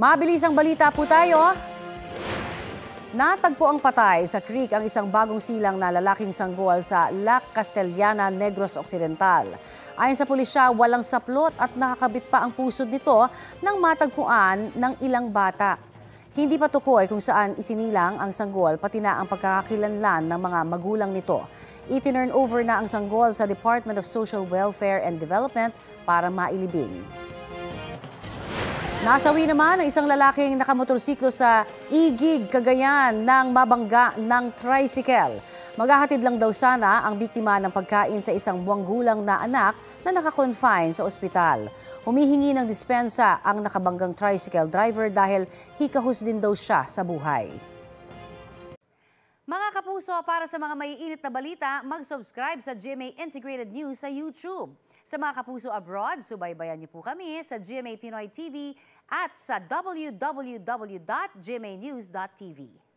Mabilisang balita po tayo. Natagpo ang patay sa creek ang isang bagong silang na lalaking sanggol sa La Castellana, Negros Occidental. Ayon sa pulisya, walang saplot at nakakabit pa ang pusod nito nang matagpuan ng ilang bata. Hindi pa tukoy kung saan isinilang ang sanggol pati na ang pagkakakilanlan ng mga magulang nito. I-turn over na ang sanggol sa Department of Social Welfare and Development para mailibing. Nasawi naman ang isang lalaking nakamotorsiklo sa Igig, Cagayan nang mabangga ng tricycle. Maghahatid lang daw sana ang biktima ng pagkain sa isang buwang gulang na anak na nakakonfine sa ospital. Humihingi ng dispensa ang nakabanggang tricycle driver dahil hikahus din daw siya sa buhay. Mga kapuso, para sa mga maiinit na balita, mag-subscribe sa GMA Integrated News sa YouTube. Sa mga kapuso abroad, subaybayan niyo po kami sa GMA Pinoy TV at sa www.gmanews.tv.